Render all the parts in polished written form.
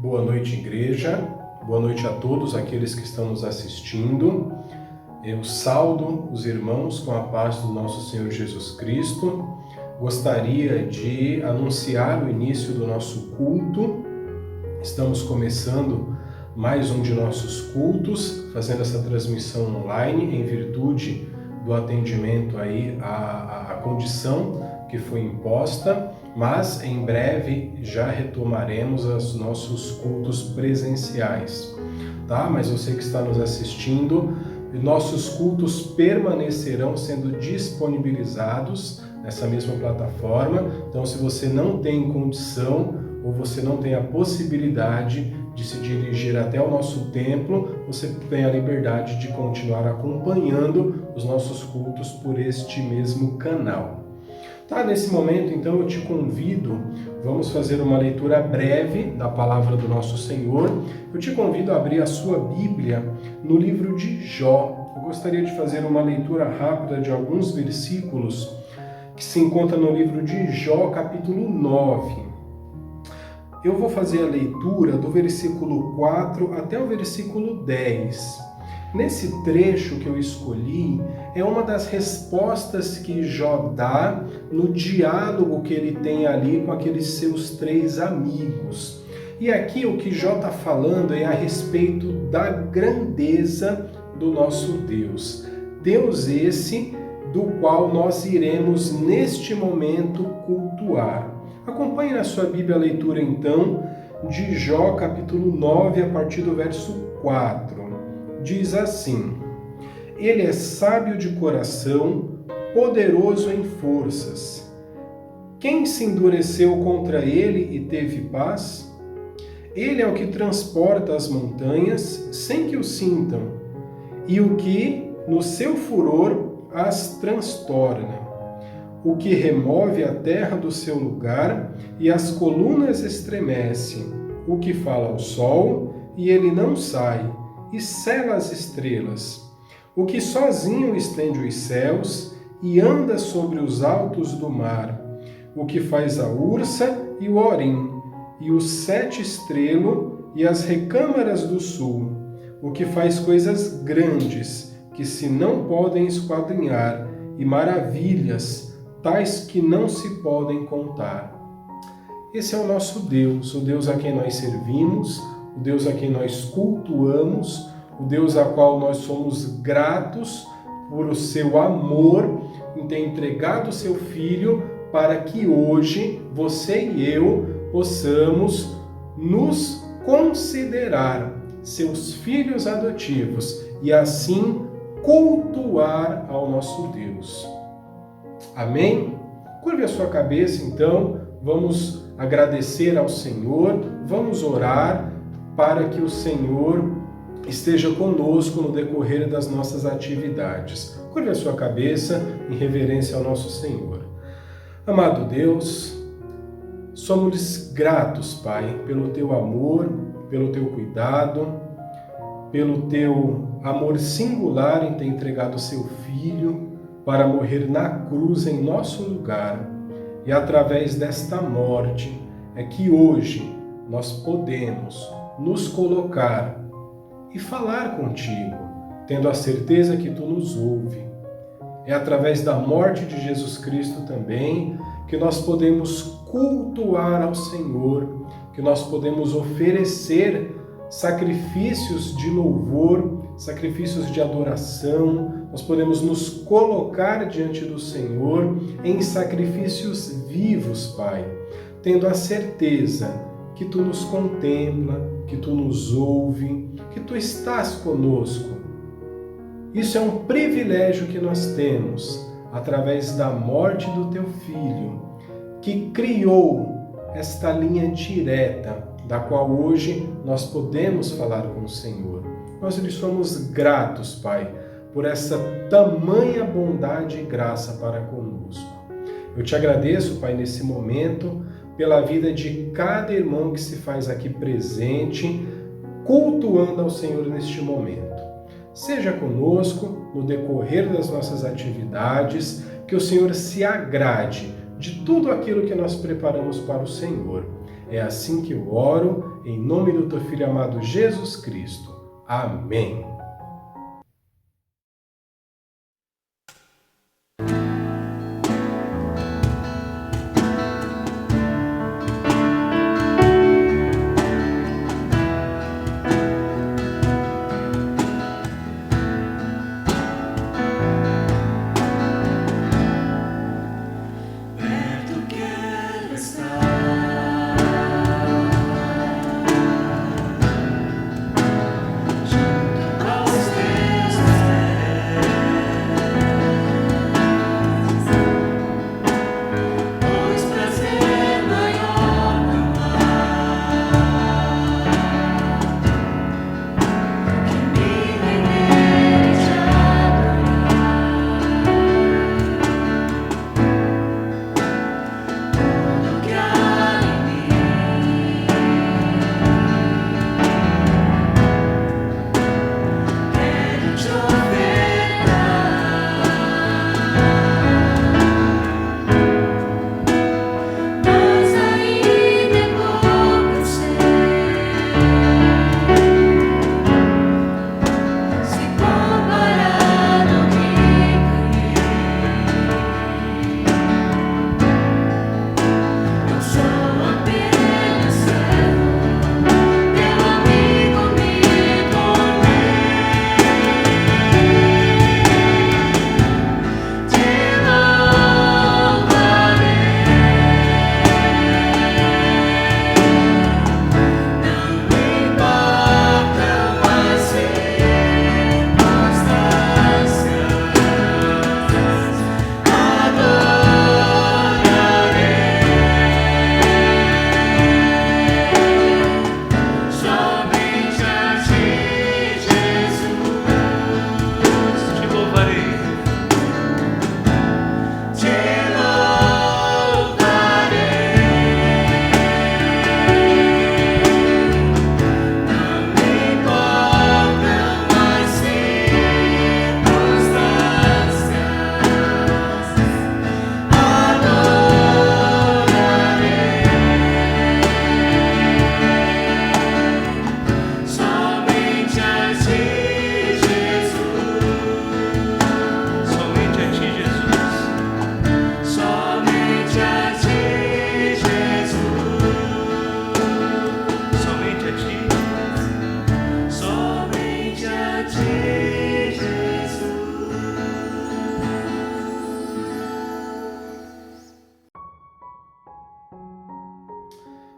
Boa noite, igreja. Boa noite a todos aqueles que estão nos assistindo. Eu saudo os irmãos com a paz do nosso Senhor Jesus Cristo. Gostaria de anunciar o início do nosso culto. Estamos começando mais um de nossos cultos, fazendo essa transmissão online em virtude do atendimento aí à condição que foi imposta, mas em breve já retomaremos os nossos cultos presenciais, tá? Mas você que está nos assistindo, nossos cultos permanecerão sendo disponibilizados nessa mesma plataforma. Então, se você não tem condição ou você não tem a possibilidade de se dirigir até o nosso templo, você tem a liberdade de continuar acompanhando os nossos cultos por este mesmo canal. Tá, nesse momento, então, eu te convido, vamos fazer uma leitura breve da palavra do nosso Senhor. Eu te convido a abrir a sua Bíblia no livro de Jó. Eu gostaria de fazer uma leitura rápida de alguns versículos que se encontram no livro de Jó, capítulo 9. Eu vou fazer a leitura do versículo 4 até o versículo 10. Nesse trecho que eu escolhi, é uma das respostas que Jó dá no diálogo que ele tem ali com aqueles seus 3 amigos. E aqui o que Jó está falando é a respeito da grandeza do nosso Deus. Deus esse do qual nós iremos neste momento cultuar. Acompanhe na sua Bíblia a leitura então de Jó capítulo 9 a partir do verso 4. Diz assim: Ele é sábio de coração, poderoso em forças. Quem se endureceu contra ele e teve paz? Ele é o que transporta as montanhas sem que o sintam, e o que, no seu furor, as transtorna. O que remove a terra do seu lugar e as colunas estremece. O que fala ao sol e ele não sai, e cela as estrelas. O que sozinho estende os céus e anda sobre os altos do mar. O que faz a Ursa e o Orim, e o 7 estrelo e as recâmaras do sul. O que faz coisas grandes, que se não podem esquadrinhar, e maravilhas, tais que não se podem contar. Esse é o nosso Deus, o Deus a quem nós servimos, o Deus a quem nós cultuamos, o Deus a qual nós somos gratos por o seu amor em ter entregado o seu Filho para que hoje você e eu possamos nos considerar seus filhos adotivos e assim cultuar ao nosso Deus. Amém? Curve a sua cabeça então, vamos agradecer ao Senhor, vamos orar para que o Senhor esteja conosco no decorrer das nossas atividades. Curve a sua cabeça em reverência ao nosso Senhor. Amado Deus, somos gratos, Pai, pelo Teu amor, pelo Teu cuidado, pelo Teu amor singular em ter entregado o Seu Filho para morrer na cruz em nosso lugar. E através desta morte é que hoje nós podemos nos colocar e falar contigo, tendo a certeza que tu nos ouve. É através da morte de Jesus Cristo também que nós podemos cultuar ao Senhor, que nós podemos oferecer sacrifícios de louvor, sacrifícios de adoração, nós podemos nos colocar diante do Senhor em sacrifícios vivos, Pai, tendo a certeza que Tu nos contempla, que Tu nos ouve, que Tu estás conosco. Isso é um privilégio que nós temos através da morte do Teu Filho, que criou esta linha direta, da qual hoje nós podemos falar com o Senhor. Nós lhe somos gratos, Pai, por essa tamanha bondade e graça para conosco. Eu te agradeço, Pai, nesse momento, pela vida de cada irmão que se faz aqui presente, cultuando ao Senhor neste momento. Seja conosco no decorrer das nossas atividades, que o Senhor se agrade de tudo aquilo que nós preparamos para o Senhor. É assim que eu oro, em nome do teu Filho amado Jesus Cristo. Amém.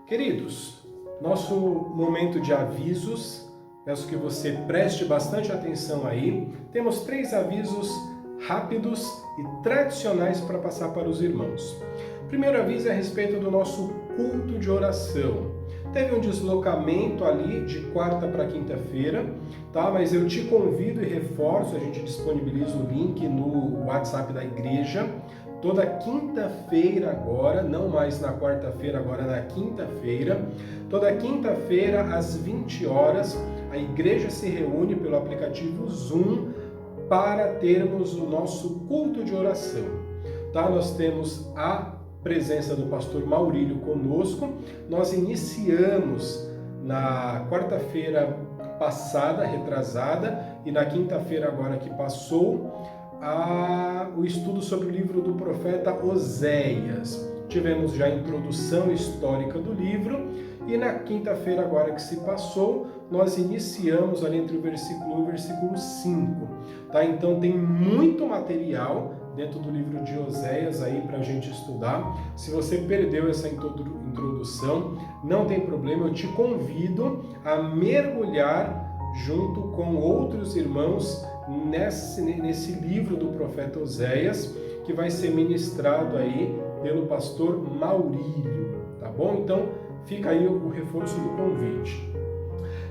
Queridos, nosso momento de avisos, peço que você preste bastante atenção aí. Temos 3 avisos rápidos e tradicionais para passar para os irmãos. O primeiro aviso é a respeito do nosso culto de oração. Teve um deslocamento ali de quarta para quinta-feira, tá? Mas eu te convido e reforço, a gente disponibiliza o link no WhatsApp da igreja. Toda quinta-feira agora, não mais na quarta-feira, agora na quinta-feira. Toda quinta-feira, às 20 horas, a igreja se reúne pelo aplicativo Zoom para termos o nosso culto de oração. Tá? Nós temos a presença do pastor Maurílio conosco. Nós iniciamos na quarta-feira passada, retrasada, e na quinta-feira agora que passou, o estudo sobre o livro do profeta Oséias. Tivemos já a introdução histórica do livro e na quinta-feira agora que se passou, nós iniciamos ali entre o versículo 1 e o versículo 5. Tá? Então tem muito material dentro do livro de Oséias aí para a gente estudar. Se você perdeu essa introdução, não tem problema, eu te convido a mergulhar junto com outros irmãos nesse livro do profeta Oséias, que vai ser ministrado aí pelo pastor Maurílio, tá bom? Então, fica aí o reforço do convite.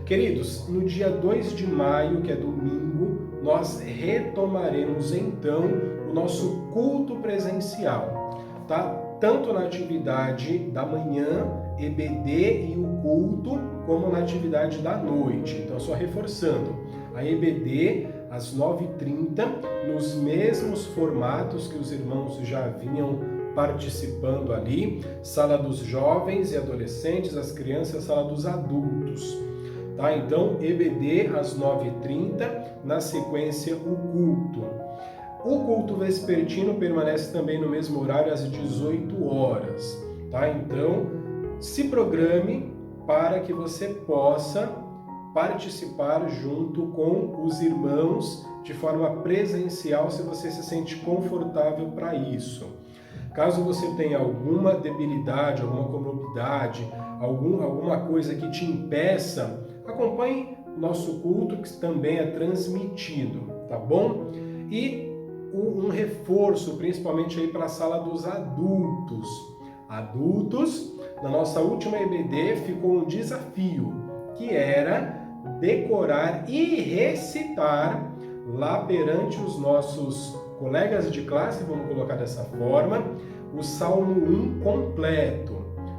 Queridos, no dia 2 de maio, que é domingo, nós retomaremos então o nosso culto presencial, tá? Tanto na atividade da manhã, EBD e o culto, como na atividade da noite. Então, só reforçando, a EBD às 9h30, nos mesmos formatos que os irmãos já vinham participando ali, sala dos jovens e adolescentes, as crianças, sala dos adultos. Tá? Então, EBD às 9h30, na sequência o culto. O culto vespertino permanece também no mesmo horário, às 18 horas. Tá? Então, se programe para que você possa participar junto com os irmãos de forma presencial, se você se sente confortável para isso. Caso você tenha alguma debilidade, alguma comorbidade, alguma coisa que te impeça, acompanhe nosso culto, que também é transmitido, tá bom? E um reforço, principalmente aí para a sala dos adultos. Adultos, na nossa última EBD ficou um desafio, que era decorar e recitar lá perante os nossos colegas de classe, vamos colocar dessa forma, o Salmo 1 completo.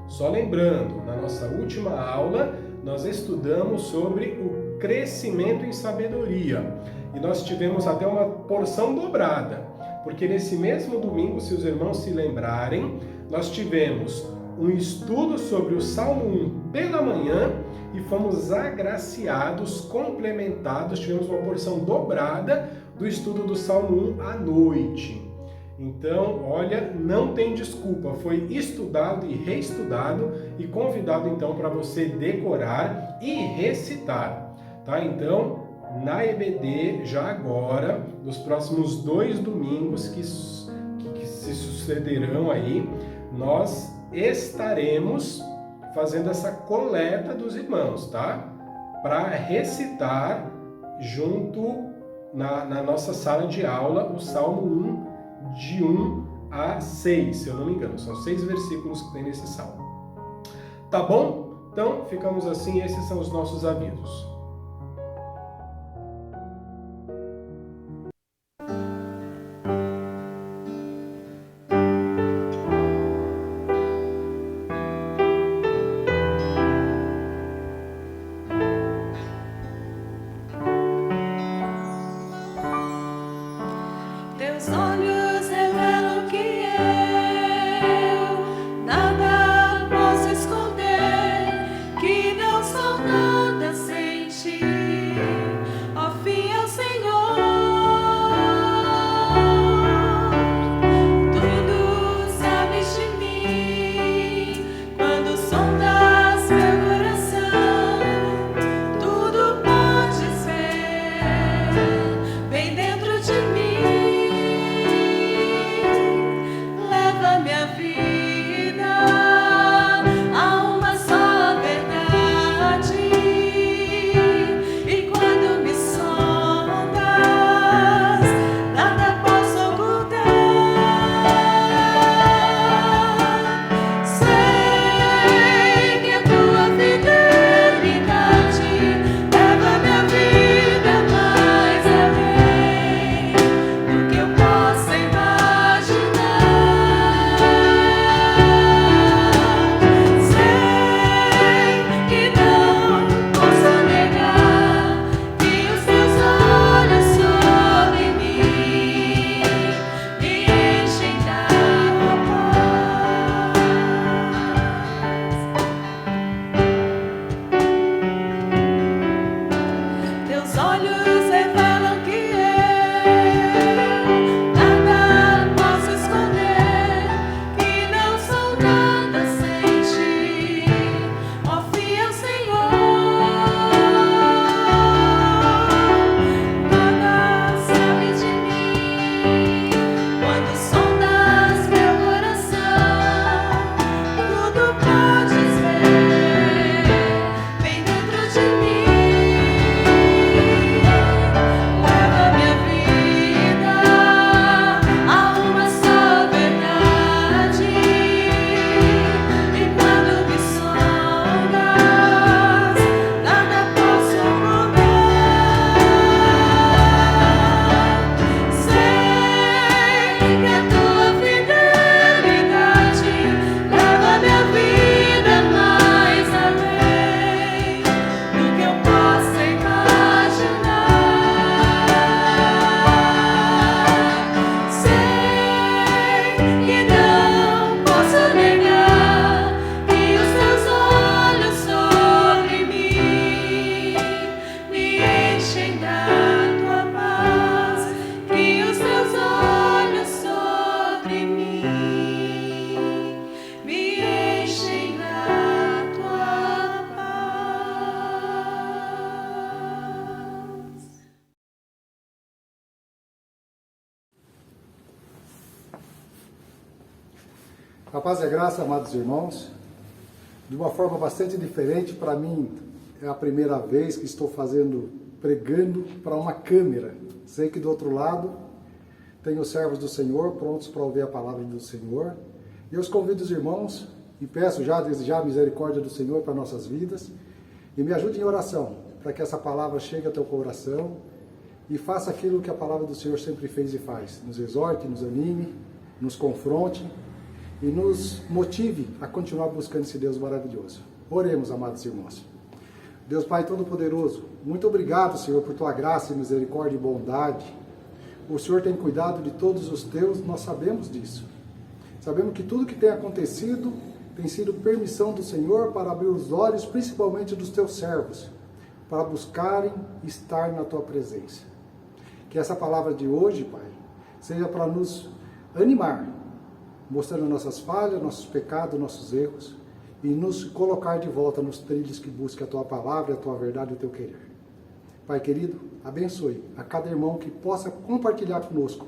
Só lembrando, na nossa última aula, nós estudamos sobre o crescimento em sabedoria. E nós tivemos até uma porção dobrada, porque nesse mesmo domingo, se os irmãos se lembrarem, nós tivemos um estudo sobre o Salmo 1 pela manhã e fomos agraciados, complementados, tivemos uma porção dobrada do estudo do Salmo 1 à noite. Então, olha, não tem desculpa, foi estudado e reestudado e convidado então para você decorar e recitar, tá? Então, na EBD, já agora, nos próximos 2 domingos que se sucederão aí, nós estaremos fazendo essa coleta dos irmãos, tá? Para recitar junto na nossa sala de aula o Salmo 1, de 1 a 6, se eu não me engano. São 6 versículos que tem nesse salmo. Tá bom? Então, ficamos assim, esses são os nossos avisos. Teus olhos revelam que eu nada posso esconder, que não sou nada sem A paz e a graça, amados irmãos, de uma forma bastante diferente. Para mim é a primeira vez que estou pregando para uma câmera. Sei que do outro lado tem os servos do Senhor prontos para ouvir a palavra do Senhor. E eu os convido os irmãos e peço desde já a misericórdia do Senhor para nossas vidas e me ajude em oração para que essa palavra chegue ao teu coração e faça aquilo que a palavra do Senhor sempre fez e faz. Nos exorte, nos anime, nos confronte e nos motive a continuar buscando esse Deus maravilhoso. Oremos, amados irmãos. Deus Pai Todo-Poderoso, muito obrigado, Senhor, por Tua graça, misericórdia e bondade. O Senhor tem cuidado de todos os Teus, nós sabemos disso. Sabemos que tudo que tem acontecido tem sido permissão do Senhor para abrir os olhos, principalmente dos Teus servos, para buscarem estar na Tua presença. Que essa palavra de hoje, Pai, seja para nos animar, mostrando nossas falhas, nossos pecados, nossos erros, e nos colocar de volta nos trilhos que busca a Tua palavra, a Tua verdade e o Teu querer. Pai querido, abençoe a cada irmão que possa compartilhar conosco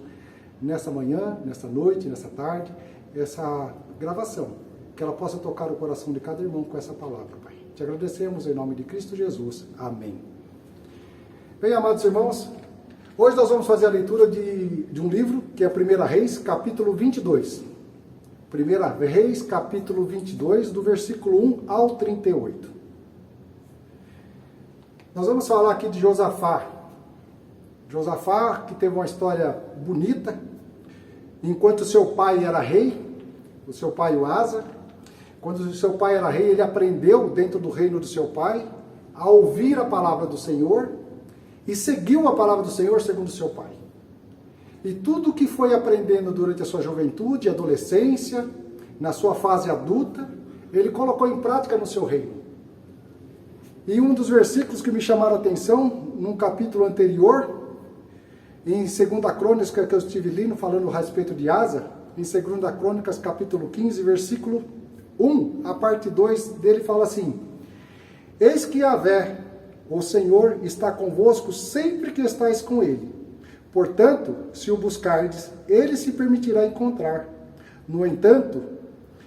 nessa manhã, nessa noite, nessa tarde, essa gravação, que ela possa tocar o coração de cada irmão com essa palavra, Pai. Te agradecemos em nome de Cristo Jesus. Amém. Bem, amados irmãos, hoje nós vamos fazer a leitura de um livro, que é 1 Reis, capítulo 22. 1 Reis, capítulo 22, do versículo 1 ao 38. Nós vamos falar aqui de Josafá. Josafá, que teve uma história bonita. Enquanto seu pai era rei, o seu pai Asa, quando o seu pai era rei, ele aprendeu dentro do reino do seu pai a ouvir a palavra do Senhor e seguiu a palavra do Senhor segundo o seu pai. E tudo que foi aprendendo durante a sua juventude, adolescência, na sua fase adulta, ele colocou em prática no seu reino. E um dos versículos que me chamaram a atenção, num capítulo anterior, em 2 Crônicas, que eu estive lendo, falando a respeito de Asa, em 2 Crônicas, capítulo 15, versículo 1, a parte 2 dele fala assim: Eis que Yahvé, o Senhor, está convosco sempre que estáis com ele. Portanto, se o buscardes, ele se permitirá encontrar. No entanto,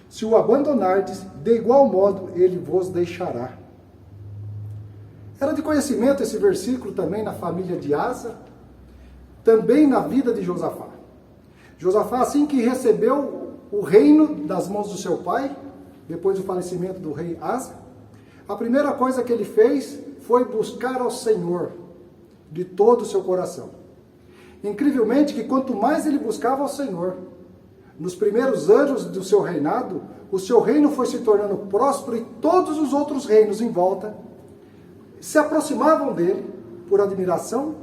se o abandonardes, de igual modo ele vos deixará. Era de conhecimento esse versículo também na família de Asa, também na vida de Josafá. Josafá, assim que recebeu o reino das mãos do seu pai, depois do falecimento do rei Asa, a primeira coisa que ele fez foi buscar ao Senhor de todo o seu coração. Incrivelmente que quanto mais ele buscava ao Senhor, nos primeiros anos do seu reinado, o seu reino foi se tornando próspero e todos os outros reinos em volta se aproximavam dele por admiração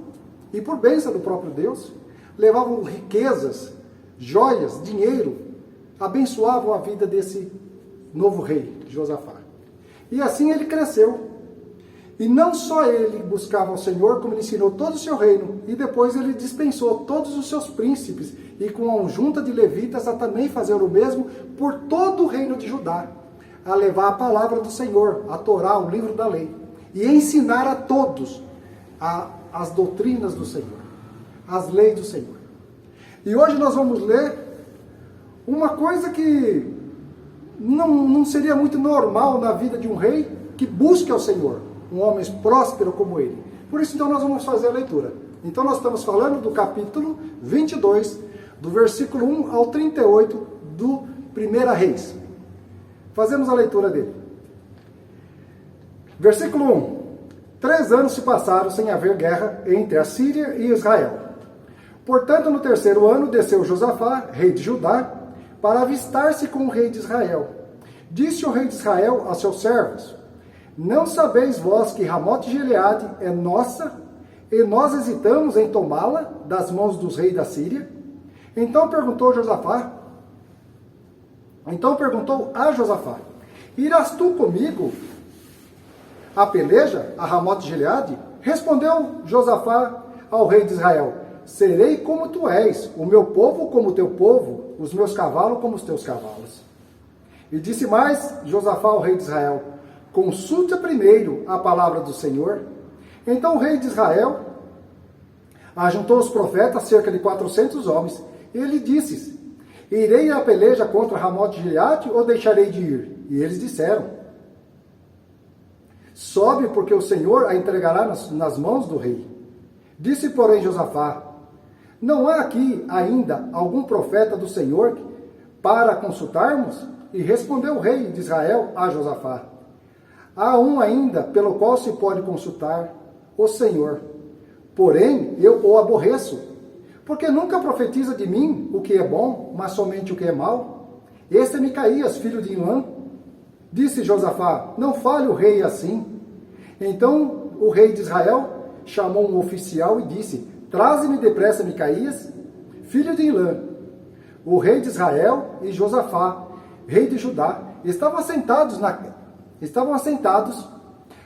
e por bênção do próprio Deus, levavam riquezas, joias, dinheiro, abençoavam a vida desse novo rei, Josafá. E assim ele cresceu. E não só ele buscava ao Senhor, como ele ensinou todo o seu reino. E depois ele dispensou todos os seus príncipes, e com a junta de levitas a também fazer o mesmo por todo o reino de Judá, a levar a palavra do Senhor, a Torá, o livro da lei, e ensinar a todos as doutrinas do Senhor, as leis do Senhor. E hoje nós vamos ler uma coisa que não seria muito normal na vida de um rei que busque ao Senhor, um homem próspero como ele. Por isso, então, nós vamos fazer a leitura. Então, nós estamos falando do capítulo 22, do versículo 1 ao 38 do 1 Reis. Fazemos a leitura dele. Versículo 1. 3 anos se passaram sem haver guerra entre a Síria e Israel. Portanto, no 3º ano, desceu Josafá, rei de Judá, para avistar-se com o rei de Israel. Disse o rei de Israel a seus servos: Não sabeis vós que Ramote Gileade é nossa, e nós hesitamos em tomá-la das mãos dos reis da Síria? Então perguntou a Josafá: Irás tu comigo a peleja a Ramote Gileade? Respondeu Josafá ao rei de Israel: Serei como tu és, o meu povo como o teu povo, os meus cavalos como os teus cavalos. E disse mais Josafá ao rei de Israel: Consulta primeiro a palavra do Senhor. Então o rei de Israel ajuntou os profetas, cerca de 400 homens, e ele disse: Irei à peleja contra Ramote de Gileade ou deixarei de ir? E eles disseram: sobe, porque o Senhor a entregará nas mãos do rei. Disse, porém, Josafá: não há aqui ainda algum profeta do Senhor para consultarmos? E respondeu o rei de Israel a Josafá: há um ainda pelo qual se pode consultar, o Senhor. Porém, eu o aborreço, porque nunca profetiza de mim o que é bom, mas somente o que é mal. Este é Micaías, filho de Imlã. Disse Josafá: não fale o rei assim. Então o rei de Israel chamou um oficial e disse: traze-me depressa Micaías, filho de Imlã. O rei de Israel e Josafá, rei de Judá, estavam assentados,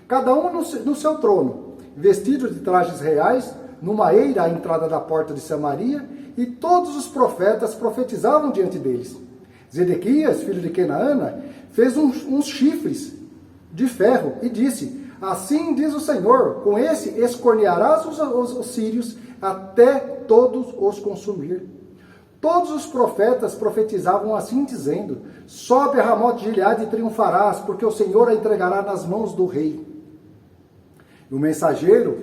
cada um no seu trono, vestidos de trajes reais, numa eira à entrada da porta de Samaria, e todos os profetas profetizavam diante deles. Zedequias, filho de Kenaana, fez uns chifres de ferro e disse: assim diz o Senhor, com esse escornearás os sírios até todos os consumir. Todos os profetas profetizavam assim, dizendo: sobe a Ramote de Gileade e triunfarás, porque o Senhor a entregará nas mãos do rei. E o mensageiro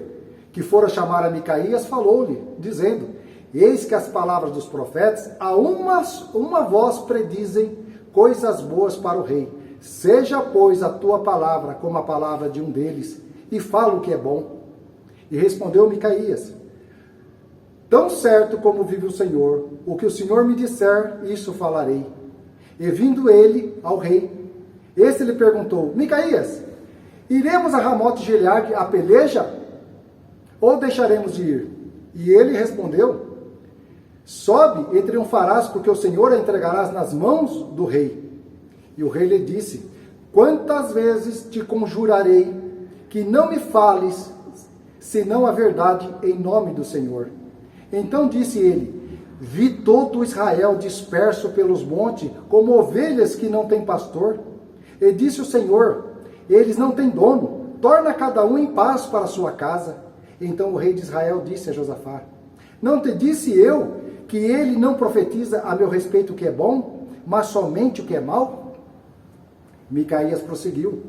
que fora chamar a Micaías falou-lhe, dizendo: eis que as palavras dos profetas a uma voz predizem coisas boas para o rei. Seja, pois, a tua palavra como a palavra de um deles, e fala o que é bom. E respondeu Micaías: tão certo como vive o Senhor, o que o Senhor me disser, isso falarei. E vindo ele ao rei, este lhe perguntou: Micaías, iremos a Ramote de Gileade a peleja, ou deixaremos de ir? E ele respondeu: sobe e triunfarás, porque o Senhor a entregarás nas mãos do rei. E o rei lhe disse: quantas vezes te conjurarei que não me fales, senão a verdade em nome do Senhor? Então disse ele: vi todo Israel disperso pelos montes, como ovelhas que não têm pastor. E disse o Senhor: eles não têm dono, torna cada um em paz para a sua casa. Então o rei de Israel disse a Josafá: não te disse eu que ele não profetiza a meu respeito o que é bom, mas somente o que é mal? Micaías prosseguiu: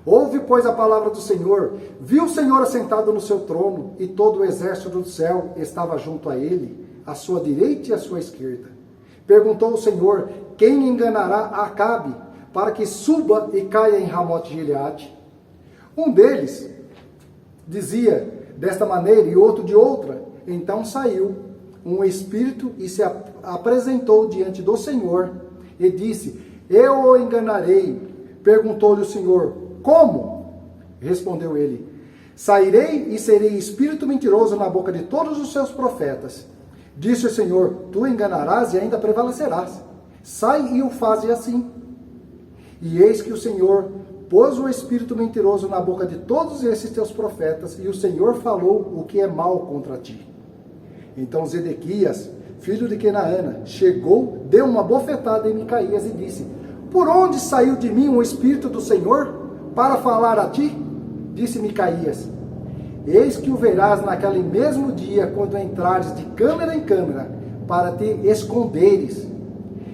ouve, pois, a palavra do Senhor. Viu o Senhor assentado no seu trono, e todo o exército do céu estava junto a ele, à sua direita e à sua esquerda. Perguntou o Senhor: quem enganará Acabe, para que suba e caia em Ramote de Gileade? Um deles dizia desta maneira e outro de outra. Então saiu um espírito e se apresentou diante do Senhor e disse: eu o enganarei. Perguntou-lhe o Senhor: como? Respondeu ele: sairei e serei espírito mentiroso na boca de todos os seus profetas. Disse o Senhor: tu enganarás e ainda prevalecerás. Sai e o faze assim. E eis que o Senhor pôs o espírito mentiroso na boca de todos esses teus profetas, e o Senhor falou o que é mal contra ti. Então Zedequias, filho de Kenaana, chegou, deu uma bofetada em Micaías e disse: por onde saiu de mim o Espírito do Senhor para falar a ti? Disse Micaías: eis que o verás naquele mesmo dia, quando entrares de câmara em câmara, para te esconderes.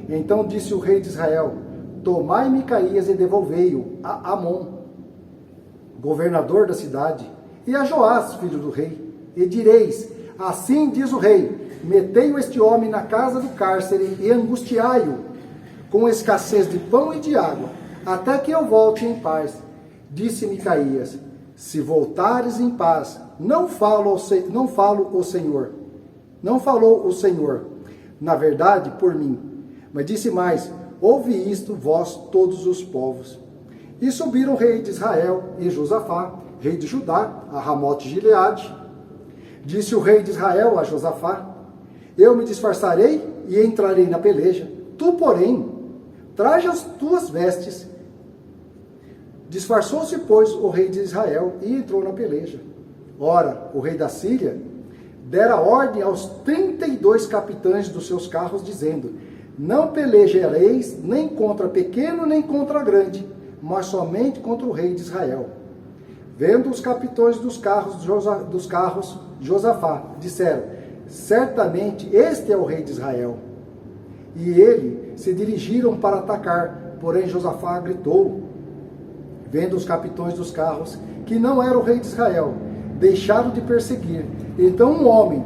Então disse o rei de Israel: tomai Micaías e devolvei-o a Amon, governador da cidade, e a Joás, filho do rei, e direis: assim diz o rei, metei este homem na casa do cárcere e angustiai-o, com escassez de pão e de água, até que eu volte em paz. Disse Micaías: se voltares em paz, não falou o Senhor, na verdade, por mim. Mas disse mais: ouve isto, vós todos os povos. E subiram o rei de Israel e Josafá, rei de Judá, a Ramote de Gileade. Disse o rei de Israel a Josafá: eu me disfarçarei e entrarei na peleja. Tu, porém, traje as tuas vestes. Disfarçou-se, pois, o rei de Israel e entrou na peleja. Ora, o rei da Síria dera ordem aos 32 capitães dos seus carros, dizendo: não pelejareis nem contra pequeno nem contra grande, mas somente contra o rei de Israel. Vendo os capitães dos carros Josafá, disseram: certamente este é o rei de Israel. e ele se dirigiram para atacar. Porém Josafá gritou, vendo os capitães dos carros, que não era o rei de Israel, deixaram de perseguir. Então um homem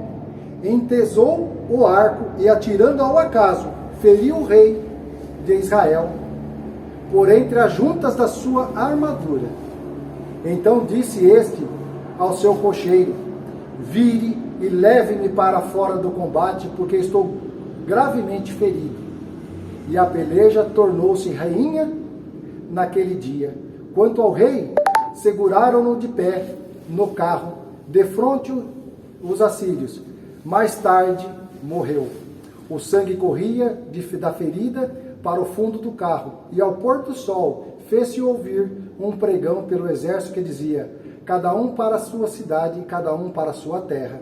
entesou o arco e, atirando ao acaso, feriu o rei de Israel por entre as juntas da sua armadura. Então disse este ao seu cocheiro: vire e leve-me para fora do combate, porque estou gravemente ferido. E a peleja tornou-se rainha naquele dia. Quanto ao rei, seguraram-no de pé no carro, defronte os assírios. Mais tarde morreu. O sangue corria da ferida para o fundo do carro, e ao pôr do sol fez-se ouvir um pregão pelo exército que dizia: cada um para a sua cidade e cada um para a sua terra.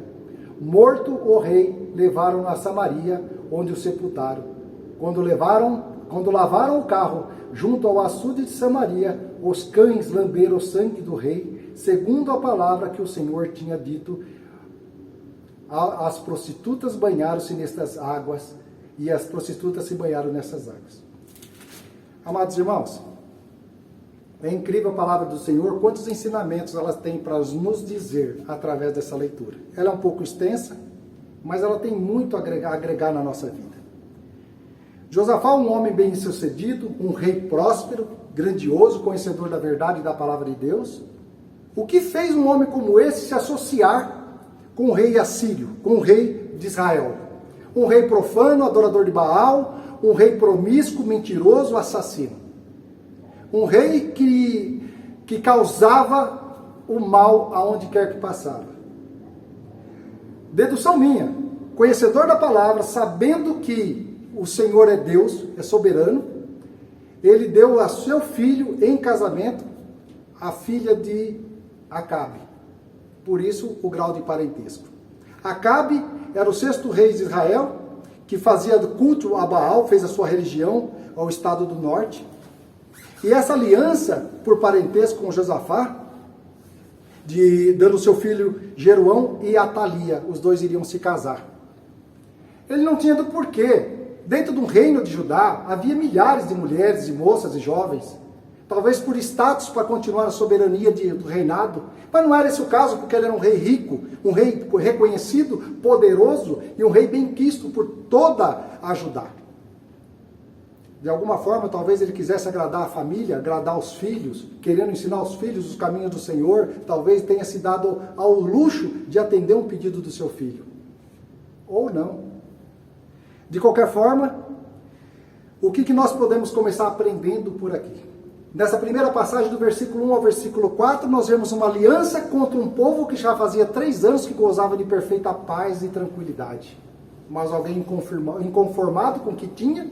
Morto o rei, levaram-no a Samaria, onde o sepultaram. Quando lavaram o carro junto ao açude de Samaria, os cães lamberam o sangue do rei, segundo a palavra que o Senhor tinha dito. As prostitutas banharam-se nestas águas, e as prostitutas se banharam nessas águas. Amados irmãos, é incrível a palavra do Senhor, quantos ensinamentos ela tem para nos dizer através dessa leitura. Ela é um pouco extensa, mas ela tem muito a agregar na nossa vida. Josafá, um homem bem-sucedido, um rei próspero, grandioso, conhecedor da verdade e da palavra de Deus. O que fez um homem como esse se associar com o rei assírio, com o rei de Israel? Um rei profano, adorador de Baal, um rei promíscuo, mentiroso, assassino. Um rei que causava o mal aonde quer que passava. Dedução minha, conhecedor da palavra, sabendo que o Senhor é Deus, é soberano, ele deu a seu filho em casamento a filha de Acabe. Por isso o grau de parentesco. Acabe era o 6º rei de Israel, que fazia culto a Baal, fez a sua religião ao estado do norte. E essa aliança por parentesco com Josafá, dando seu filho Jeroão e Atalia, os dois iriam se casar. Ele não tinha do porquê. Dentro de um reino de Judá, havia milhares de mulheres e moças e jovens, talvez por status para continuar a soberania do reinado, mas não era esse o caso, porque ele era um rei rico, um rei reconhecido, poderoso e um rei bem quisto por toda a Judá. De alguma forma, talvez ele quisesse agradar a família, agradar os filhos, querendo ensinar os filhos os caminhos do Senhor, talvez tenha se dado ao luxo de atender um pedido do seu filho. Ou não. De qualquer forma, o que nós podemos começar aprendendo por aqui? Nessa primeira passagem do versículo 1 ao versículo 4, nós vemos uma aliança contra um povo que já fazia 3 anos que gozava de perfeita paz e tranquilidade. Mas alguém inconformado com o que tinha,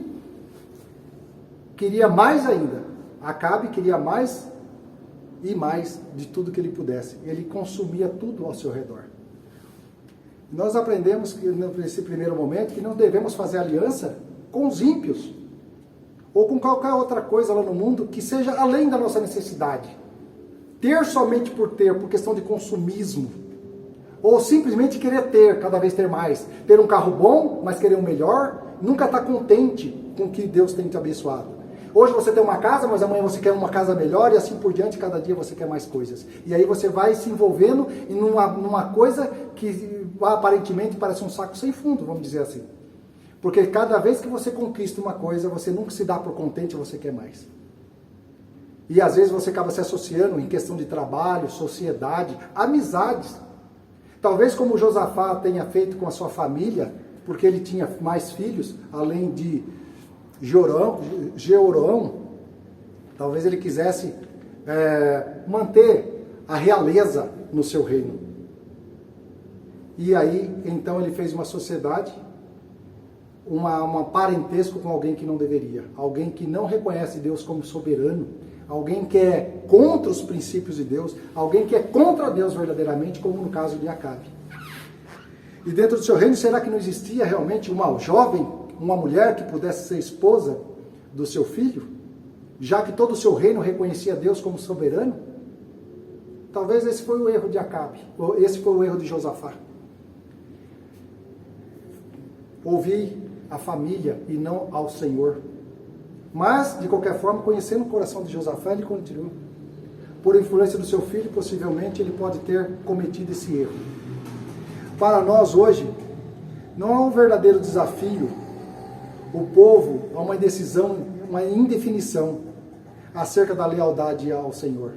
queria mais ainda. Acabe queria mais e mais de tudo que ele pudesse. Ele consumia tudo ao seu redor. Nós aprendemos nesse primeiro momento que não devemos fazer aliança com os ímpios ou com qualquer outra coisa lá no mundo que seja além da nossa necessidade. Ter somente por ter, por questão de consumismo, ou simplesmente querer ter, cada vez ter mais. Ter um carro bom, mas querer um melhor, nunca estar contente com o que Deus tem te abençoado. Hoje você tem uma casa, mas amanhã você quer uma casa melhor e assim por diante, cada dia você quer mais coisas. E aí você vai se envolvendo em numa coisa que aparentemente parece um saco sem fundo, vamos dizer assim. Porque cada vez que você conquista uma coisa, você nunca se dá por contente, você quer mais. E às vezes você acaba se associando em questão de trabalho, sociedade, amizades. Talvez como Josafá tenha feito com a sua família, porque ele tinha mais filhos, além de Jeorão, talvez ele quisesse manter a realeza no seu reino. E aí, então, ele fez uma sociedade, uma parentesco com alguém que não deveria, alguém que não reconhece Deus como soberano, alguém que é contra os princípios de Deus, alguém que é contra Deus verdadeiramente, como no caso de Acabe. E dentro do seu reino, será que não existia realmente uma jovem, uma mulher que pudesse ser esposa do seu filho, já que todo o seu reino reconhecia Deus como soberano? Talvez esse foi o erro de Acabe, esse foi o erro de Josafá. Ouvi à família e não ao Senhor. Mas, de qualquer forma, conhecendo o coração de Josafá, ele continua. Por influência do seu filho, possivelmente ele pode ter cometido esse erro. Para nós hoje, não é um verdadeiro desafio o povo a uma indecisão, uma indefinição acerca da lealdade ao Senhor.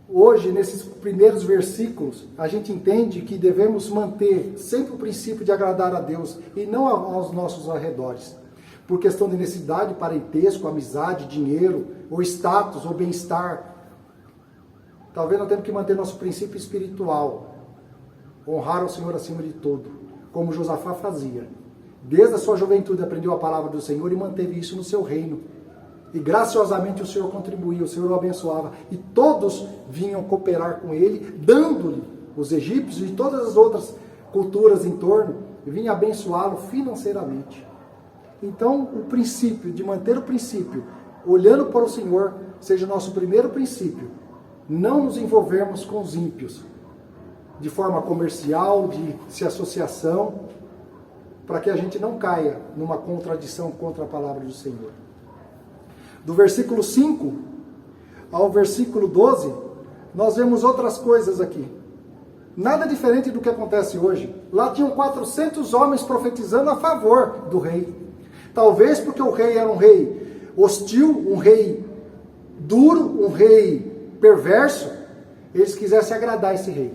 Hoje, nesses primeiros versículos, a gente entende que devemos manter sempre o princípio de agradar a Deus e não aos nossos arredores. Por questão de necessidade, parentesco, amizade, dinheiro, ou status, ou bem-estar. Talvez nós temos que manter nosso princípio espiritual. Honrar o Senhor acima de tudo, como Josafá fazia. Desde a sua juventude aprendeu a palavra do Senhor e manteve isso no seu reino. E graciosamente o Senhor contribuía, o Senhor o abençoava. E todos vinham cooperar com ele, dando-lhe, os egípcios e todas as outras culturas em torno, vinham abençoá-lo financeiramente. Então, o princípio, de manter o princípio, olhando para o Senhor, seja o nosso primeiro princípio. Não nos envolvermos com os ímpios, de forma comercial, de associação, para que a gente não caia numa contradição contra a palavra do Senhor. Do versículo 5 ao versículo 12, nós vemos outras coisas aqui. Nada diferente do que acontece hoje. Lá tinham 400 homens profetizando a favor do rei. Talvez porque o rei era um rei hostil, um rei duro, um rei perverso, eles quisessem agradar esse rei.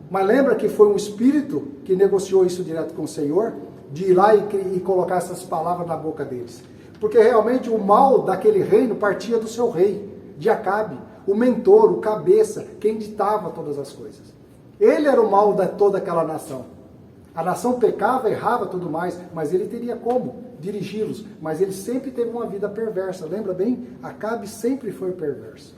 Mas lembra que foi um espírito que negociou isso direto com o Senhor, de ir lá e colocar essas palavras na boca deles. Porque realmente o mal daquele reino partia do seu rei, de Acabe, o mentor, o cabeça, quem ditava todas as coisas. Ele era o mal de toda aquela nação. A nação pecava, errava, tudo mais, mas ele teria como dirigi-los. Mas ele sempre teve uma vida perversa. Lembra bem? Acabe sempre foi perverso.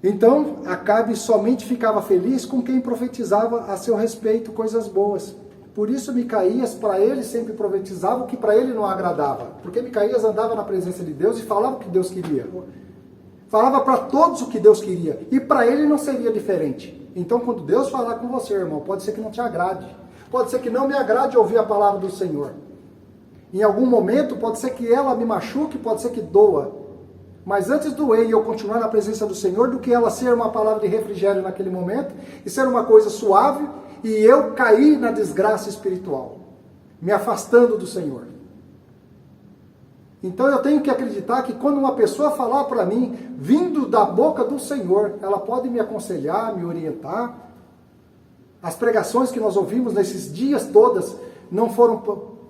Então, Acabe somente ficava feliz com quem profetizava a seu respeito coisas boas. Por isso, Micaías, para ele, sempre profetizava o que para ele não agradava. Porque Micaías andava na presença de Deus e falava o que Deus queria. Falava para todos o que Deus queria. E para ele não seria diferente. Então, quando Deus falar com você, irmão, pode ser que não te agrade. Pode ser que não me agrade ouvir a palavra do Senhor. Em algum momento, pode ser que ela me machuque, pode ser que doa. Mas antes doer e eu continuar na presença do Senhor, do que ela ser uma palavra de refrigério naquele momento, e ser uma coisa suave, e eu cair na desgraça espiritual, me afastando do Senhor. Então eu tenho que acreditar que quando uma pessoa falar para mim, vindo da boca do Senhor, ela pode me aconselhar, me orientar. As pregações que nós ouvimos nesses dias todas não foram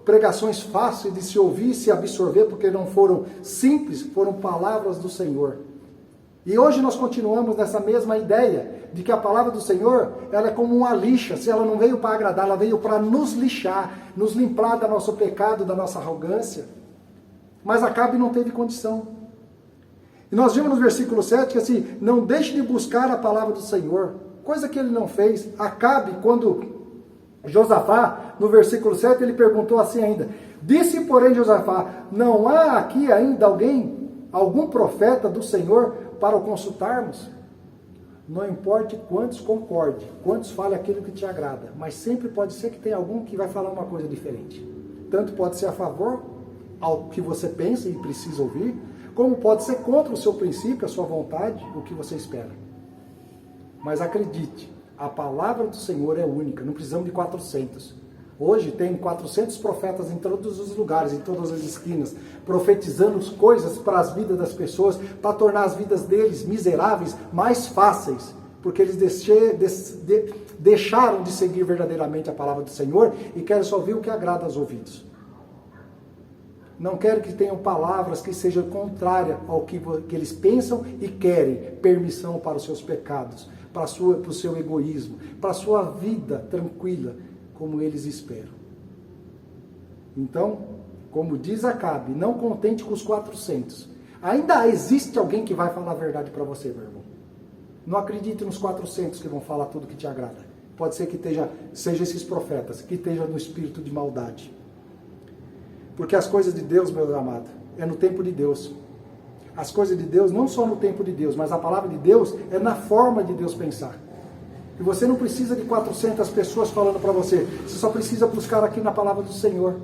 pregações fáceis de se ouvir e se absorver, porque não foram simples, foram palavras do Senhor. E hoje nós continuamos nessa mesma ideia, de que a palavra do Senhor, ela é como uma lixa. Se ela não veio para agradar, ela veio para nos lixar, nos limpar do nosso pecado, da nossa arrogância. Mas Acabe não teve condição. E nós vimos no versículo 7 que assim, não deixe de buscar a palavra do Senhor, coisa que ele não fez. Acabe, quando Josafá, no versículo 7, ele perguntou assim ainda, disse porém Josafá, não há aqui ainda algum profeta do Senhor para o consultarmos? Não importa quantos concorde, quantos falem aquilo que te agrada, mas sempre pode ser que tenha algum que vai falar uma coisa diferente. Tanto pode ser a favor ao que você pensa e precisa ouvir, como pode ser contra o seu princípio, a sua vontade, o que você espera. Mas acredite, a palavra do Senhor é única, não precisamos de 400. Hoje tem 400 profetas em todos os lugares, em todas as esquinas, profetizando coisas para as vidas das pessoas, para tornar as vidas deles miseráveis mais fáceis, porque eles deixaram de seguir verdadeiramente a palavra do Senhor e querem só ouvir o que agrada aos ouvidos. Não quero que tenham palavras que sejam contrárias ao que eles pensam e querem, permissão para os seus pecados, para o seu egoísmo, para a sua vida tranquila, como eles esperam. Então, como diz Acabe, não contente com os 400. Ainda existe alguém que vai falar a verdade para você, meu irmão. Não acredite nos 400 que vão falar tudo que te agrada. Pode ser que seja esses profetas, que estejam no espírito de maldade. Porque as coisas de Deus, meu amado, é no tempo de Deus. As coisas de Deus não só no tempo de Deus, mas a palavra de Deus é na forma de Deus pensar. E você não precisa de 400 pessoas falando para você. Você só precisa buscar aqui na palavra do Senhor.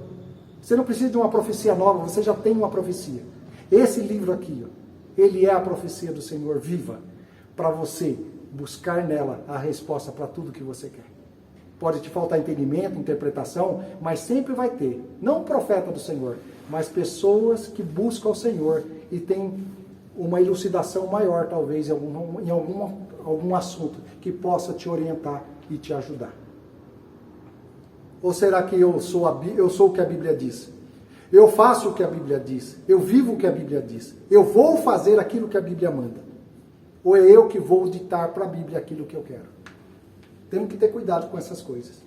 Você não precisa de uma profecia nova, você já tem uma profecia. Esse livro aqui, ó, ele é a profecia do Senhor viva, para você buscar nela a resposta para tudo que você quer. Pode te faltar entendimento, interpretação, mas sempre vai ter, não profeta do Senhor, mas pessoas que buscam o Senhor e têm uma elucidação maior, talvez, em algum assunto, que possa te orientar e te ajudar. Ou será que eu sou o que a Bíblia diz? Eu faço o que a Bíblia diz? Eu vivo o que a Bíblia diz? Eu vou fazer aquilo que a Bíblia manda? Ou é eu que vou ditar para a Bíblia aquilo que eu quero? Temos que ter cuidado com essas coisas.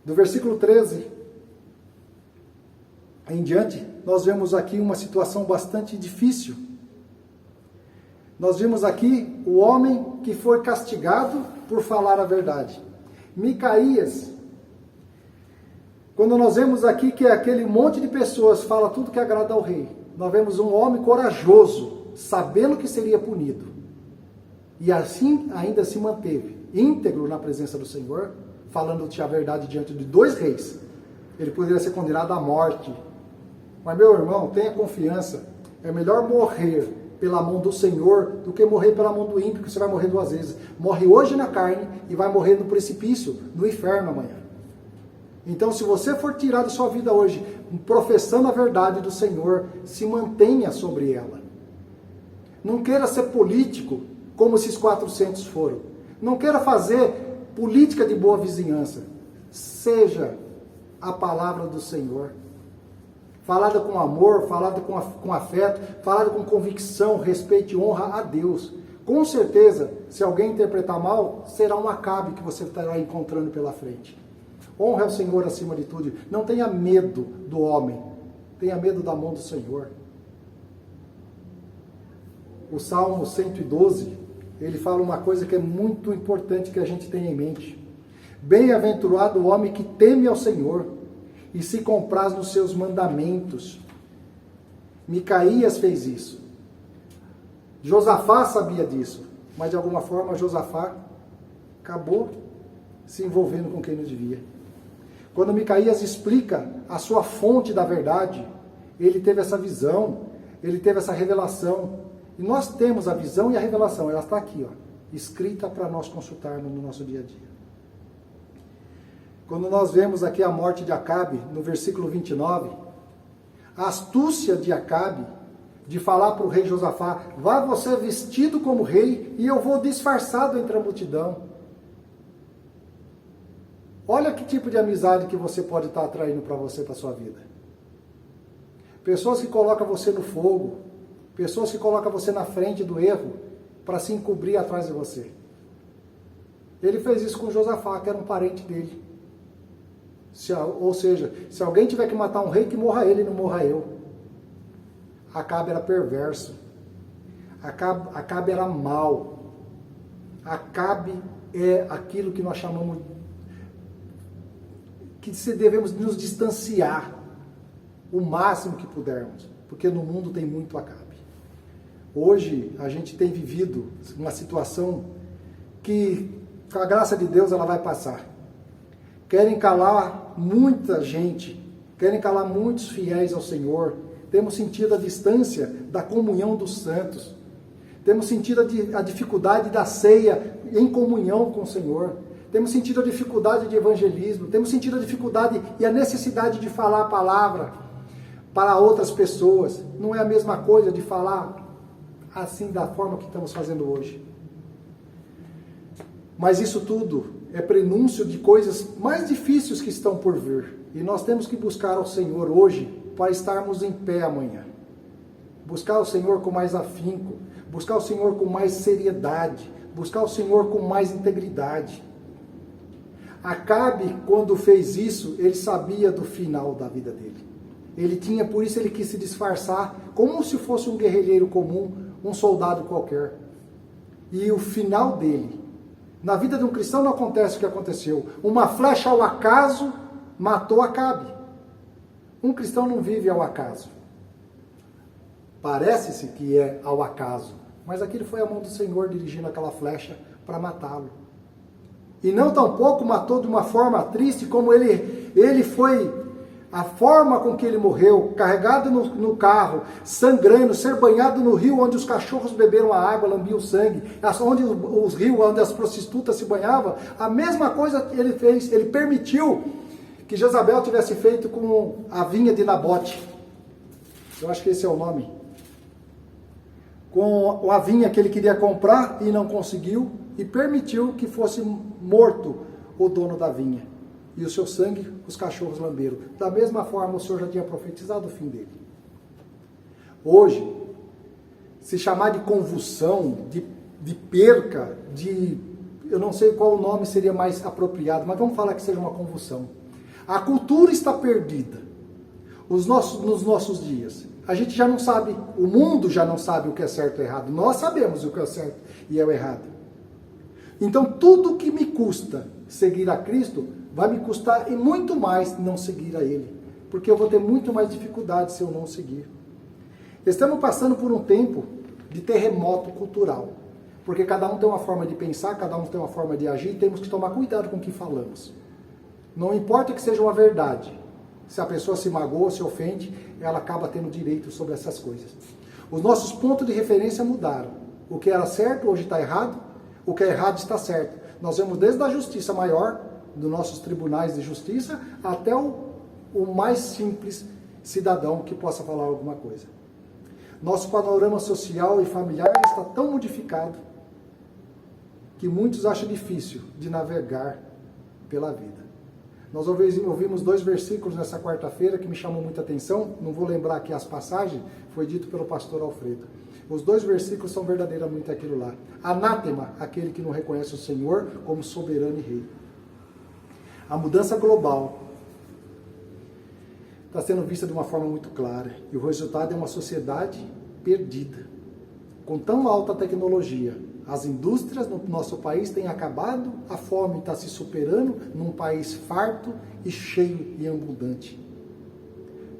Do versículo 13 em diante, nós vemos aqui uma situação bastante difícil. Nós vimos aqui o homem que foi castigado por falar a verdade. Micaías, quando nós vemos aqui que aquele monte de pessoas fala tudo que agrada ao rei, nós vemos um homem corajoso, sabendo que seria punido. E assim ainda se manteve íntegro na presença do Senhor, falando-te a verdade diante de 2 reis. Ele poderia ser condenado à morte. Mas, meu irmão, tenha confiança. É melhor morrer pela mão do Senhor do que morrer pela mão do ímpio, que você vai morrer 2 vezes. Morre hoje na carne e vai morrer no precipício, no inferno amanhã. Então, se você for tirar da sua vida hoje, professando a verdade do Senhor, se mantenha sobre ela. Não queira ser político, como esses 400 foram. Não queira fazer política de boa vizinhança. Seja a palavra do Senhor. Falada com amor, falada com afeto, falada com convicção, respeito e honra a Deus. Com certeza, se alguém interpretar mal, será um Acabe que você estará encontrando pela frente. Honra ao Senhor acima de tudo. Não tenha medo do homem. Tenha medo da mão do Senhor. O Salmo 112, ele fala uma coisa que é muito importante que a gente tenha em mente. Bem-aventurado o homem que teme ao Senhor e se compraz nos seus mandamentos. Micaías fez isso. Josafá sabia disso, mas de alguma forma Josafá acabou se envolvendo com quem não devia. Quando Micaías explica a sua fonte da verdade, ele teve essa visão, ele teve essa revelação. E nós temos a visão e a revelação, ela está aqui, ó, escrita para nós consultarmos no nosso dia a dia. Quando nós vemos aqui a morte de Acabe, no versículo 29, a astúcia de Acabe, de falar para o rei Josafá, vá você vestido como rei e eu vou disfarçado entre a multidão. Olha que tipo de amizade que você pode estar atraindo para você, para a sua vida. Pessoas que colocam você no fogo, pessoas que colocam você na frente do erro para se encobrir atrás de você. Ele fez isso com Josafá, que era um parente dele. Ou seja, se alguém tiver que matar um rei, que morra ele e não morra eu. Acabe era perverso. Acabe era mau. Acabe é aquilo que nós chamamos que devemos nos distanciar o máximo que pudermos, porque no mundo tem muito Acabe. Hoje a gente tem vivido uma situação que, com a graça de Deus, ela vai passar. Querem calar muita gente, querem calar muitos fiéis ao Senhor. Temos sentido a distância da comunhão dos santos. Temos sentido a dificuldade da ceia em comunhão com o Senhor. Temos sentido a dificuldade de evangelismo. Temos sentido a dificuldade e a necessidade de falar a palavra para outras pessoas. Não é a mesma coisa de falar assim da forma que estamos fazendo hoje. Mas isso tudo é prenúncio de coisas mais difíceis que estão por vir. E nós temos que buscar ao Senhor hoje para estarmos em pé amanhã. Buscar o Senhor com mais afinco. Buscar o Senhor com mais seriedade. Buscar o Senhor com mais integridade. Acabe, quando fez isso, ele sabia do final da vida dele. Por isso ele quis se disfarçar como se fosse um guerrilheiro comum, um soldado qualquer. E o final dele, na vida de um cristão não acontece o que aconteceu. Uma flecha ao acaso matou Acabe. Um cristão não vive ao acaso. Parece-se que é ao acaso, mas aquilo foi a mão do Senhor dirigindo aquela flecha para matá-lo. E não tampouco matou de uma forma triste como ele foi, a forma com que ele morreu, carregado no carro, sangrando, ser banhado no rio onde os cachorros beberam a água, lambiam o sangue, onde os rios onde as prostitutas se banhavam, a mesma coisa ele fez, ele permitiu que Jezabel tivesse feito com a vinha de Nabote. Eu acho que esse é o nome. Com a vinha que ele queria comprar e não conseguiu, e permitiu que fosse morto o dono da vinha. E o seu sangue os cachorros lamberam. Da mesma forma, o Senhor já tinha profetizado o fim dele. Hoje, se chamar de convulsão, de perca, eu não sei qual o nome seria mais apropriado, mas vamos falar que seja uma convulsão. A cultura está perdida nos nossos dias. A gente já não sabe, o mundo já não sabe o que é certo e errado. Nós sabemos o que é certo e é o errado. Então, tudo que me custa seguir a Cristo, vai me custar e muito mais não seguir a Ele. Porque eu vou ter muito mais dificuldade se eu não seguir. Estamos passando por um tempo de terremoto cultural. Porque cada um tem uma forma de pensar, cada um tem uma forma de agir, e temos que tomar cuidado com o que falamos. Não importa que seja uma verdade. Se a pessoa se magoa, se ofende, ela acaba tendo direito sobre essas coisas. Os nossos pontos de referência mudaram. O que era certo hoje está errado, o que é errado está certo. Nós vemos desde a justiça maior, dos nossos tribunais de justiça, até o mais simples cidadão que possa falar alguma coisa. Nosso panorama social e familiar está tão modificado que muitos acham difícil de navegar pela vida. Nós ouvimos 2 versículos nessa quarta-feira que me chamam muita atenção, não vou lembrar aqui as passagens, foi dito pelo pastor Alfredo. Os 2 versículos são verdadeiramente aquilo lá. Anátema, aquele que não reconhece o Senhor como soberano e rei. A mudança global está sendo vista de uma forma muito clara. E o resultado é uma sociedade perdida. Com tão alta tecnologia, as indústrias no nosso país têm acabado, a fome está se superando num país farto e cheio e abundante.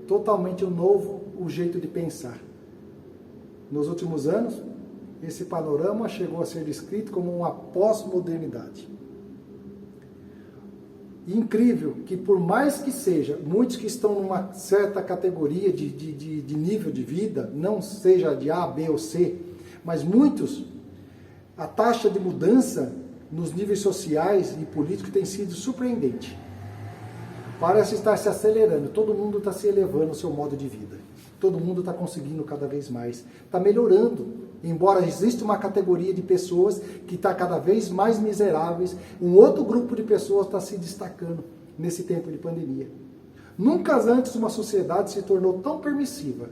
Totalmente novo o jeito de pensar. Nos últimos anos, esse panorama chegou a ser descrito como uma pós-modernidade. Incrível que, por mais que seja, muitos que estão numa certa categoria de nível de vida, não seja de A, B ou C, mas muitos, a taxa de mudança nos níveis sociais e políticos tem sido surpreendente. Parece estar se acelerando, todo mundo está se elevando o seu modo de vida. Todo mundo está conseguindo cada vez mais. Está melhorando. Embora exista uma categoria de pessoas que está cada vez mais miseráveis, um outro grupo de pessoas está se destacando nesse tempo de pandemia. Nunca antes uma sociedade se tornou tão permissiva,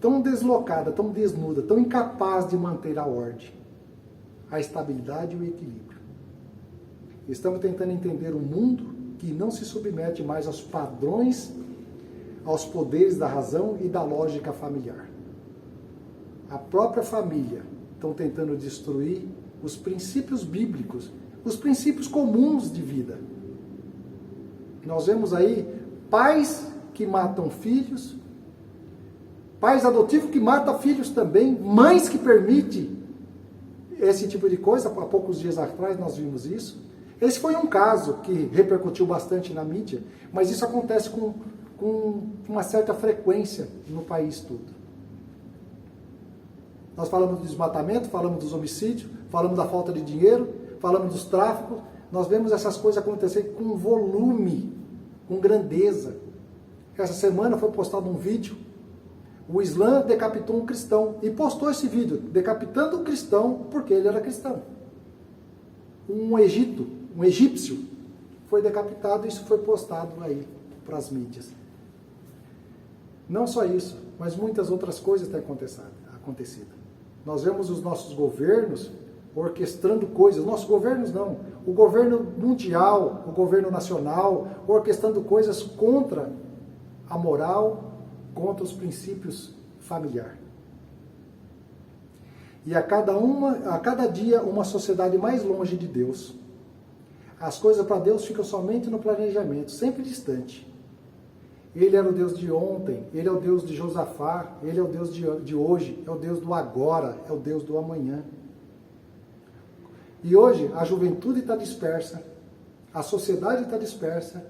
tão deslocada, tão desnuda, tão incapaz de manter a ordem, a estabilidade e o equilíbrio. Estamos tentando entender um mundo que não se submete mais aos padrões, aos poderes da razão e da lógica familiar. A própria família estão tentando destruir os princípios bíblicos, os princípios comuns de vida. Nós vemos aí pais que matam filhos, pais adotivos que matam filhos também, mães que permitem esse tipo de coisa. Há poucos dias atrás nós vimos isso. Esse foi um caso que repercutiu bastante na mídia, mas isso acontece com uma certa frequência no país todo. Nós falamos do desmatamento, falamos dos homicídios, falamos da falta de dinheiro, falamos dos tráficos. Nós vemos essas coisas acontecer com volume, com grandeza. Essa semana foi postado um vídeo, o Islã decapitou um cristão, e postou esse vídeo, decapitando um cristão porque ele era cristão. Um egípcio, foi decapitado e isso foi postado aí para as mídias. Não só isso, mas muitas outras coisas têm acontecido. Nós vemos os nossos governos orquestrando coisas, nossos governos não, o governo mundial, o governo nacional, orquestrando coisas contra a moral, contra os princípios familiares. E a cada dia uma sociedade mais longe de Deus. As coisas para Deus ficam somente no planejamento, sempre distante. Ele era o Deus de ontem, Ele é o Deus de Josafá, Ele é o Deus de hoje, é o Deus do agora, é o Deus do amanhã. E hoje a juventude está dispersa, a sociedade está dispersa.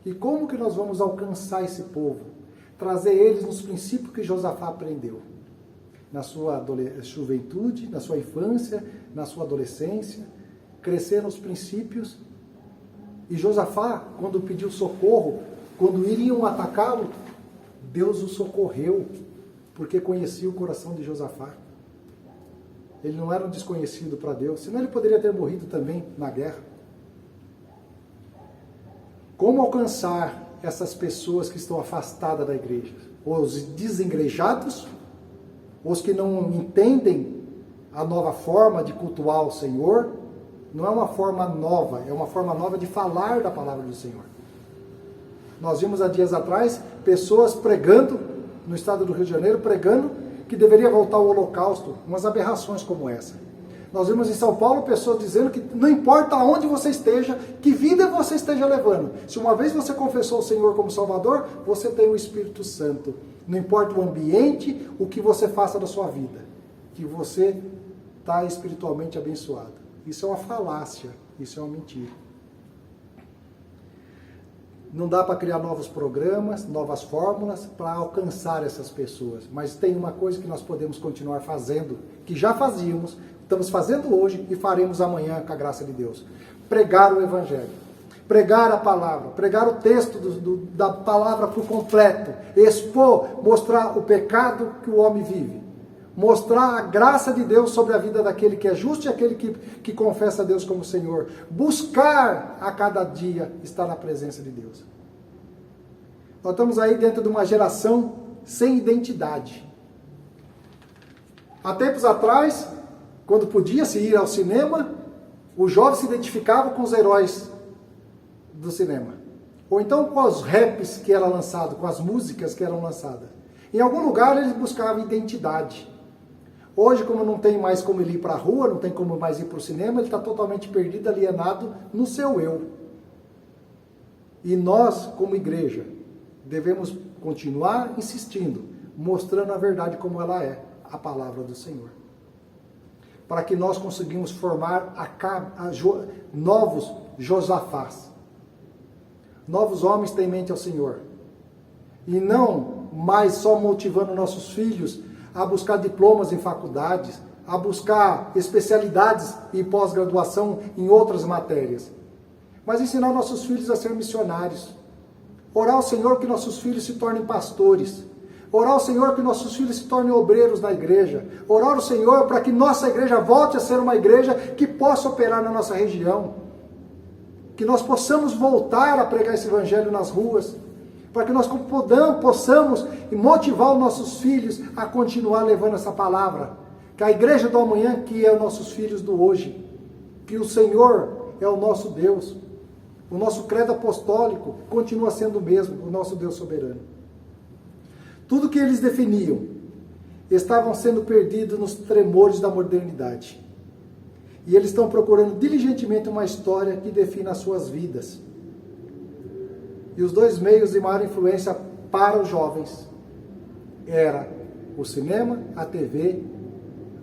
E como que nós vamos alcançar esse povo? Trazer eles nos princípios que Josafá aprendeu. Na sua juventude, na sua infância, na sua adolescência. Crescer nos princípios. E Josafá, quando pediu socorro, quando iriam atacá-lo, Deus o socorreu, porque conhecia o coração de Josafá. Ele não era um desconhecido para Deus, senão ele poderia ter morrido também na guerra. Como alcançar essas pessoas que estão afastadas da igreja? Os desengrejados, os que não entendem a nova forma de cultuar o Senhor. Não é uma forma nova, é uma forma nova de falar da palavra do Senhor. Nós vimos há dias atrás pessoas pregando, no estado do Rio de Janeiro, pregando que deveria voltar ao holocausto, umas aberrações como essa. Nós vimos em São Paulo pessoas dizendo que não importa onde você esteja, que vida você esteja levando. Se uma vez você confessou o Senhor como Salvador, você tem o Espírito Santo. Não importa o ambiente, o que você faça da sua vida, que você está espiritualmente abençoado. Isso é uma falácia, isso é uma mentira. Não dá para criar novos programas, novas fórmulas para alcançar essas pessoas. Mas tem uma coisa que nós podemos continuar fazendo, que já fazíamos, estamos fazendo hoje e faremos amanhã com a graça de Deus. Pregar o Evangelho. Pregar a palavra, pregar o texto da palavra por completo. Expor, mostrar o pecado que o homem vive. Mostrar a graça de Deus sobre a vida daquele que é justo e aquele que confessa a Deus como Senhor. Buscar a cada dia estar na presença de Deus. Nós estamos aí dentro de uma geração sem identidade. Há tempos atrás, quando podia-se ir ao cinema, os jovens se identificavam com os heróis do cinema. Ou então com os raps que eram lançados, com as músicas que eram lançadas. Em algum lugar eles buscavam identidade. Hoje, como não tem mais como ele ir para a rua, não tem como mais ir para o cinema, ele está totalmente perdido, alienado no seu eu. E nós, como igreja, devemos continuar insistindo, mostrando a verdade como ela é, a palavra do Senhor. Para que nós conseguimos formar novos Josafás. Novos homens temente ao Senhor. E não mais só motivando nossos filhos a buscar diplomas em faculdades, a buscar especialidades e pós-graduação em outras matérias, mas ensinar nossos filhos a ser missionários. Orar ao Senhor que nossos filhos se tornem pastores. Orar ao Senhor que nossos filhos se tornem obreiros na igreja. Orar ao Senhor para que nossa igreja volte a ser uma igreja que possa operar na nossa região. Que nós possamos voltar a pregar esse evangelho nas ruas. Para que nós possamos motivar os nossos filhos a continuar levando essa palavra. Que a igreja do amanhã, que é os nossos filhos do hoje. Que o Senhor é o nosso Deus. O nosso credo apostólico continua sendo o mesmo, o nosso Deus soberano. Tudo que eles definiam estavam sendo perdidos nos tremores da modernidade. E eles estão procurando diligentemente uma história que defina as suas vidas. E os dois meios de maior influência para os jovens era o cinema, a TV,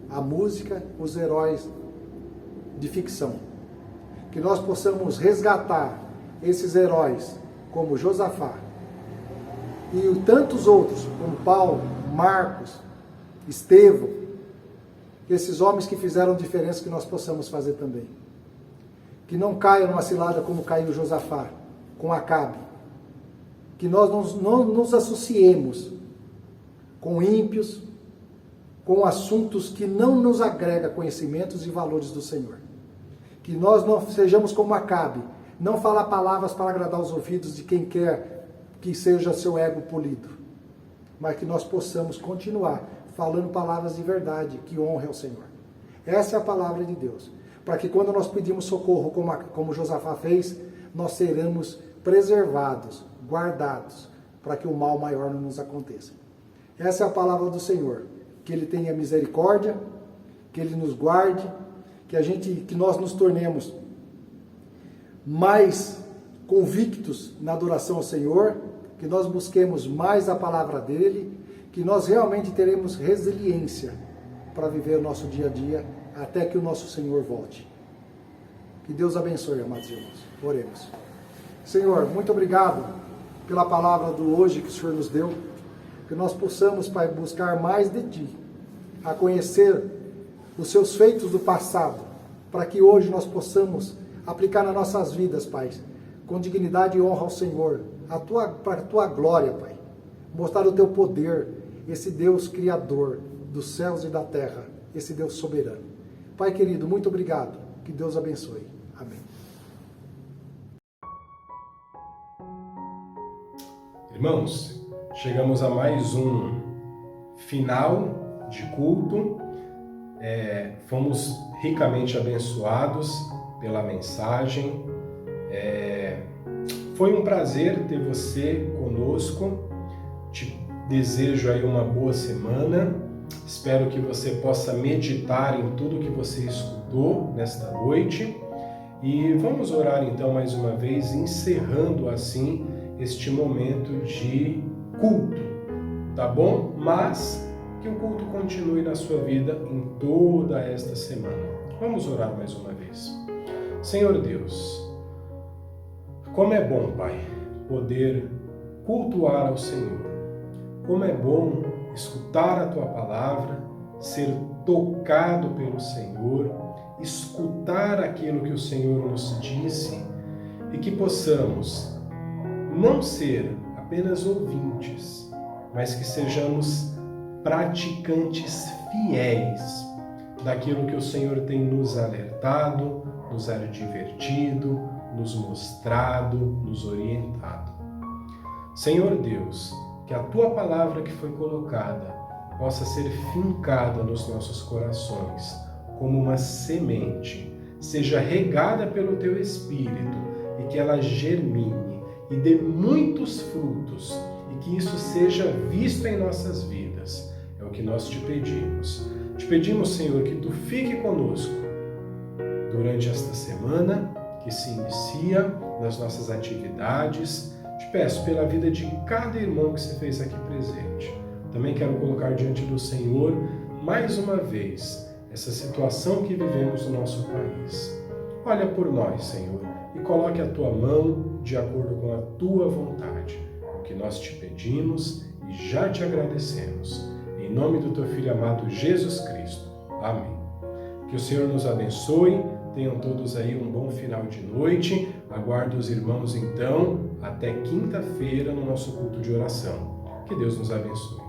a música, os heróis de ficção. Que nós possamos resgatar esses heróis como Josafá e tantos outros, como Paulo, Marcos, Estevão, esses homens que fizeram diferença, que nós possamos fazer também. Que não caia numa cilada como caiu Josafá com Acabe. Que nós não nos associemos com ímpios, com assuntos que não nos agregam conhecimentos e valores do Senhor. Que nós não sejamos como Acabe, não falar palavras para agradar os ouvidos de quem quer que seja seu ego polido, mas que nós possamos continuar falando palavras de verdade, que honrem ao Senhor. Essa é a palavra de Deus. Para que quando nós pedimos socorro, como Josafá fez, nós seremos preservados, guardados, para que o mal maior não nos aconteça. Essa é a palavra do Senhor. Que Ele tenha misericórdia, que Ele nos guarde, que nós nos tornemos mais convictos na adoração ao Senhor, que nós busquemos mais a palavra dEle, que nós realmente teremos resiliência para viver o nosso dia a dia, até que o nosso Senhor volte. Que Deus abençoe, amados irmãos. Oremos. Senhor, muito obrigado pela palavra do hoje que o Senhor nos deu. Que nós possamos, Pai, buscar mais de Ti, a conhecer os Seus feitos do passado, para que hoje nós possamos aplicar nas nossas vidas, Pai, com dignidade e honra ao Senhor, para a Tua glória, Pai. Mostrar o Teu poder, esse Deus Criador dos céus e da terra, esse Deus soberano. Pai querido, muito obrigado. Que Deus abençoe. Amém. Irmãos, chegamos a mais um final de culto. Fomos ricamente abençoados pela mensagem. Foi um prazer ter você conosco. Te desejo aí uma boa semana. Espero que você possa meditar em tudo que você escutou nesta noite. E vamos orar então mais uma vez, encerrando assim este momento de culto, tá bom? Mas que o culto continue na sua vida em toda esta semana. Vamos orar mais uma vez. Senhor Deus, como é bom, Pai, poder cultuar ao Senhor. Como é bom escutar a Tua palavra, ser tocado pelo Senhor, escutar aquilo que o Senhor nos disse e que possamos não ser apenas ouvintes, mas que sejamos praticantes fiéis daquilo que o Senhor tem nos alertado, nos advertido, nos mostrado, nos orientado. Senhor Deus, que a Tua palavra que foi colocada possa ser fincada nos nossos corações como uma semente, seja regada pelo Teu Espírito e que ela germine e dê muitos frutos e que isso seja visto em nossas vidas. É o que nós te pedimos. Te pedimos, Senhor, que Tu fique conosco durante esta semana que se inicia nas nossas atividades. Te peço pela vida de cada irmão que se fez aqui presente. Também quero colocar diante do Senhor, mais uma vez, essa situação que vivemos no nosso país. Olha por nós, Senhor, e coloque a Tua mão de acordo com a Tua vontade. O que nós te pedimos e já te agradecemos. Em nome do Teu Filho amado Jesus Cristo. Amém. Que o Senhor nos abençoe. Tenham todos aí um bom final de noite. Aguardo os irmãos, então, até quinta-feira no nosso culto de oração. Que Deus nos abençoe.